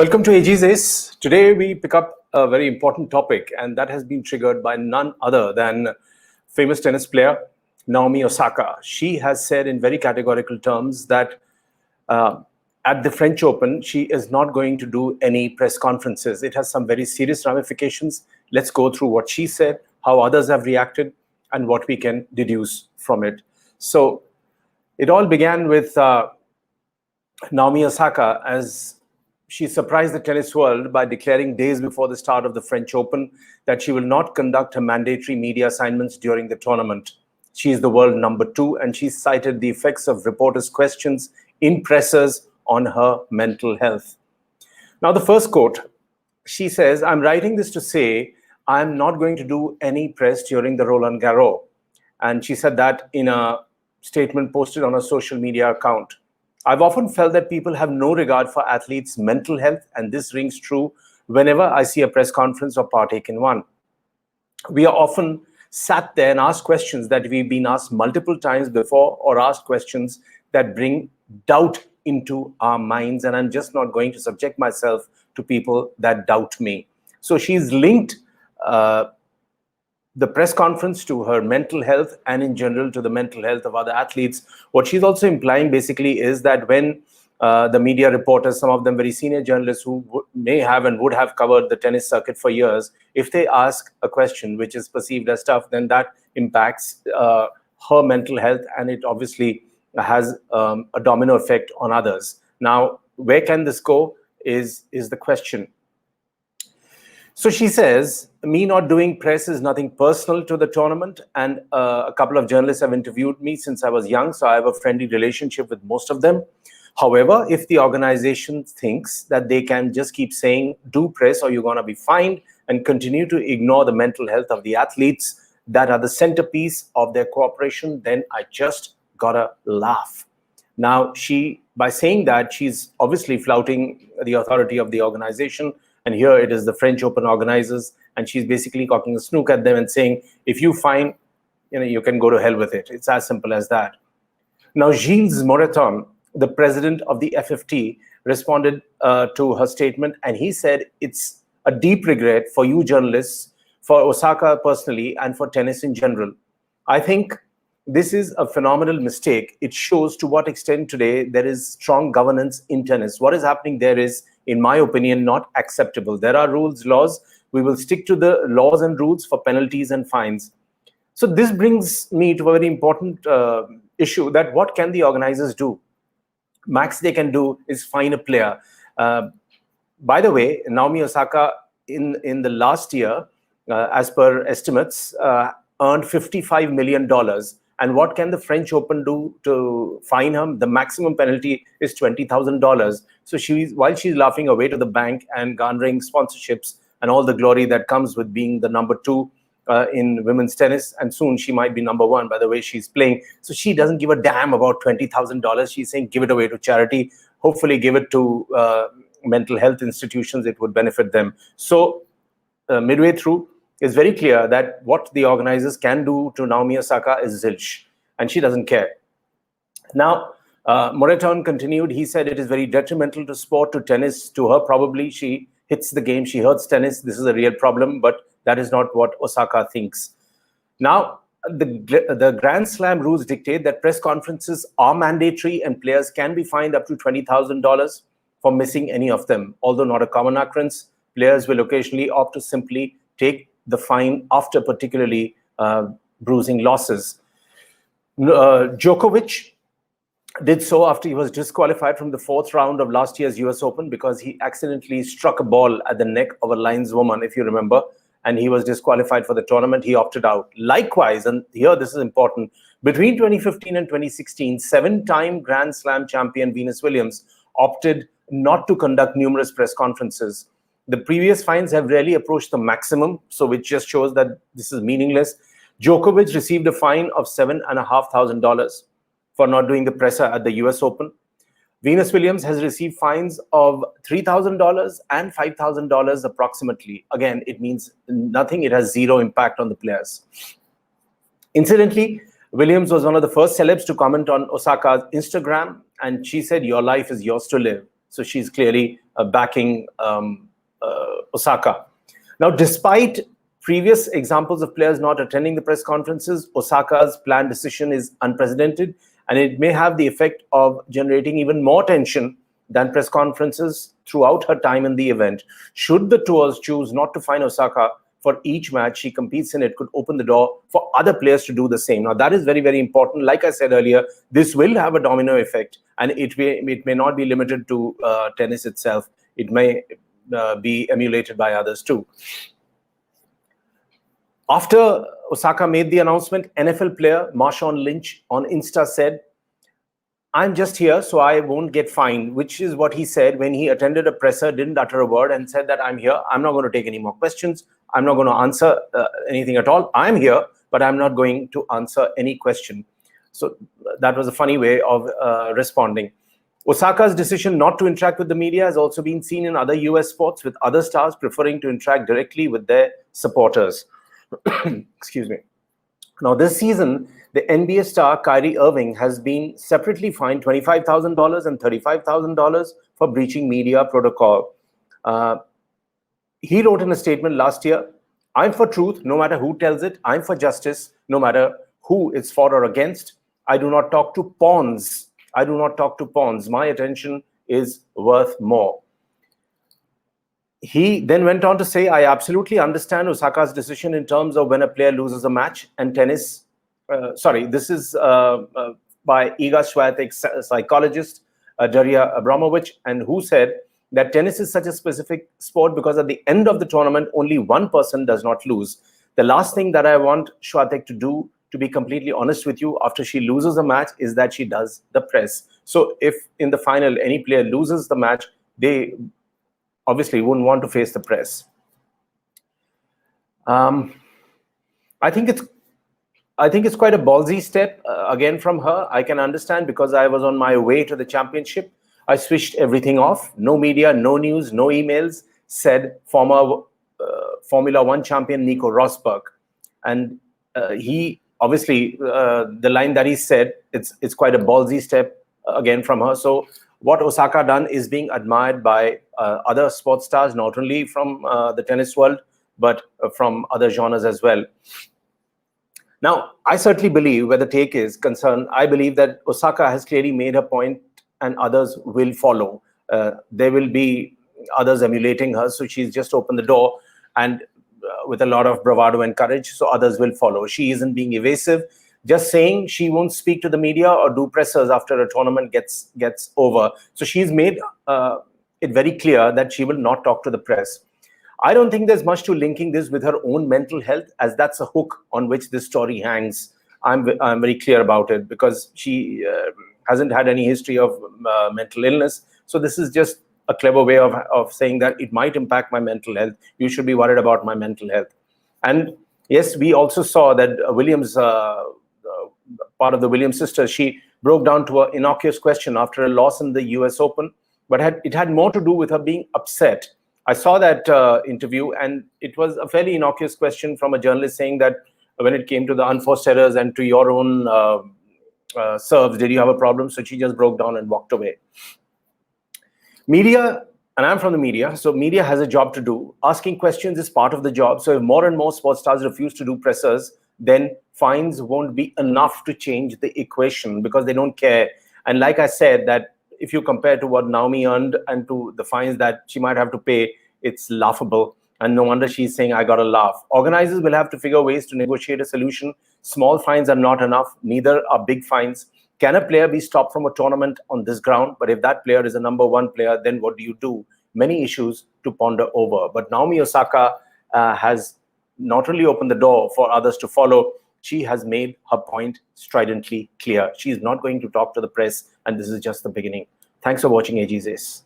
Welcome to AG's Ace. Today we pick up a very important topic, and that has been triggered by none other than famous tennis player Naomi Osaka. She has said in very categorical terms that at the French Open, she is not going to do any press conferences. It has some very serious ramifications. Let's go through what she said, how others have reacted, and what we can deduce from it. So it all began with Naomi Osaka as she surprised the tennis world by declaring days before the start of the French Open that she will not conduct her mandatory media assignments during the tournament. She is the world number 2, and she cited the effects of reporters' questions in pressers on her mental health. Now, the first quote, she says, "I'm writing this to say I'm not going to do any press during the Roland Garros." And she said that in a statement posted on her social media account. "I've often felt that people have no regard for athletes' mental health, and this rings true whenever I see a press conference or partake in one. We are often sat there and asked questions that we've been asked multiple times before, or asked questions that bring doubt into our minds, and I'm just not going to subject myself to people that doubt me." So she's linked the press conference to her mental health, and in general to the mental health of other athletes. What she's also implying basically is that when the media reporters, some of them very senior journalists who may have and would have covered the tennis circuit for years, if they ask a question which is perceived as tough, then that impacts her mental health, and it obviously has a domino effect on others. Now, where can this go is the question. So she says, "Me not doing press is nothing personal to the tournament, and a couple of journalists have interviewed me since I was young, so I have a friendly relationship with most of them. However, if the organization thinks that they can just keep saying, do press or you're going to be fined, and continue to ignore the mental health of the athletes that are the centerpiece of their cooperation, then I just gotta laugh." Now, by saying that, she's obviously flouting the authority of the organization. And here it is the French Open organizers, and she's basically cocking a snook at them and saying, if you find, you can go to hell with it. It's as simple as that. Now, Gilles Moreton, the president of the FFT, responded to her statement, and he said, "It's a deep regret for you journalists, for Osaka personally, and for tennis in general. I think this is a phenomenal mistake. It shows to what extent today there is strong governance in tennis. What is happening there is, in my opinion, not acceptable. There are rules, laws. We will stick to the laws and rules for penalties and fines." So this brings me to a very important issue, that what can the organizers do? Max they can do is fine a player. By the way, Naomi Osaka in the last year, as per estimates, earned $55 million. And what can the French Open do to fine her? The maximum penalty is $20,000. So while she's laughing away to the bank and garnering sponsorships and all the glory that comes with being the number 2 in women's tennis, and soon she might be number 1 by the way she's playing. So she doesn't give a damn about $20,000. She's saying give it away to charity. Hopefully give it to mental health institutions. It would benefit them. So midway through, it's very clear that what the organizers can do to Naomi Osaka is zilch, and she doesn't care. Now, Moreton continued. He said it is very detrimental to sport, to tennis, to her probably. She hits the game, she hurts tennis. This is a real problem, but that is not what Osaka thinks. Now, the Grand Slam rules dictate that press conferences are mandatory, and players can be fined up to $20,000 for missing any of them. Although not a common occurrence, players will occasionally opt to simply take the fine after particularly bruising losses. Djokovic did so after he was disqualified from the 4th round of last year's US Open because he accidentally struck a ball at the neck of a lineswoman, if you remember, and he was disqualified for the tournament. He opted out. Likewise, and here this is important, between 2015 and 2016, 7-time Grand Slam champion Venus Williams opted not to conduct numerous press conferences. The previous fines have rarely approached the maximum, so which just shows that this is meaningless. Djokovic received a fine of $7,500 for not doing the presser at the US Open. Venus Williams has received fines of $3,000 and $5,000 approximately. Again, it means nothing. It has zero impact on the players. Incidentally, Williams was one of the first celebs to comment on Osaka's Instagram, and she said, "Your life is yours to live." So she's clearly backing Osaka. Now, despite previous examples of players not attending the press conferences, Osaka's planned decision is unprecedented, and it may have the effect of generating even more tension than press conferences throughout her time in the event. Should the tours choose not to fine Osaka for each match she competes in, it could open the door for other players to do the same. Now, that is very, very important. Like I said earlier, this will have a domino effect, and it may not be limited to tennis itself. It may be emulated by others too. After Osaka made the announcement, NFL player Marshawn Lynch on Insta said, "I'm just here, so I won't get fined," which is what he said when he attended a presser, didn't utter a word, and said that I'm here. I'm not going to take any more questions. I'm not going to answer anything at all. I'm here, but I'm not going to answer any question. So that was a funny way of responding. Osaka's decision not to interact with the media has also been seen in other US sports, with other stars preferring to interact directly with their supporters. Excuse me. Now, this season, the NBA star Kyrie Irving has been separately fined $25,000 and $35,000 for breaching media protocol. He wrote in a statement last year, "I'm for truth, no matter who tells it. I'm for justice, no matter who it's for or against. I do not talk to pawns. I do not talk to pawns. My attention is worth more." He then went on to say, "I absolutely understand Osaka's decision in terms of when a player loses a match and tennis." This is by Iga Swiatek's psychologist, Daria Abramovich, and who said that tennis is such a specific sport because at the end of the tournament, only one person does not lose. The last thing that I want Swiatek to do, to be completely honest with you, after she loses a match, is that she does the press. So if in the final any player loses the match, they obviously wouldn't want to face the press. I think it's quite a ballsy step again from her. I can understand, because I was on my way to the championship. I switched everything off. No media, no news, no emails, said former Formula One champion Nico Rosberg. And he obviously, the line that he said, it's quite a ballsy step again from her. So what Osaka done is being admired by other sports stars, not only from the tennis world, but from other genres as well. Now, I certainly believe, where the take is concerned, I believe that Osaka has clearly made her point and others will follow. There will be others emulating her. So she's just opened the door, and with a lot of bravado and courage, so others will follow. She isn't being evasive. Just saying she won't speak to the media or do pressers after a tournament gets over. So she's made it very clear that she will not talk to the press. I don't think there's much to linking this with her own mental health, as that's a hook on which this story hangs. I'm very clear about it, because she hasn't had any history of mental illness. So this is just a clever way of saying that it might impact my mental health. You should be worried about my mental health. And yes, we also saw that Williams, part of the Williams sisters, she broke down to an innocuous question after a loss in the US Open, but it had more to do with her being upset. I saw that interview, and it was a fairly innocuous question from a journalist saying that when it came to the unforced errors and to your own serves, did you have a problem? So she just broke down and walked away. Media, and I'm from the media, so media has a job to do. Asking questions is part of the job. So if more and more sports stars refuse to do pressers, then fines won't be enough to change the equation, because they don't care. And like I said, that if you compare to what Naomi earned and to the fines that she might have to pay, it's laughable. And no wonder she's saying, I got to laugh. Organizers will have to figure ways to negotiate a solution. Small fines are not enough. Neither are big fines. Can a player be stopped from a tournament on this ground? But if that player is a #1 player, then what do you do? Many issues to ponder over. But Naomi Osaka has not only opened the door for others to follow, she has made her point stridently clear. She is not going to talk to the press, and this is just the beginning. Thanks for watching AG's Ace.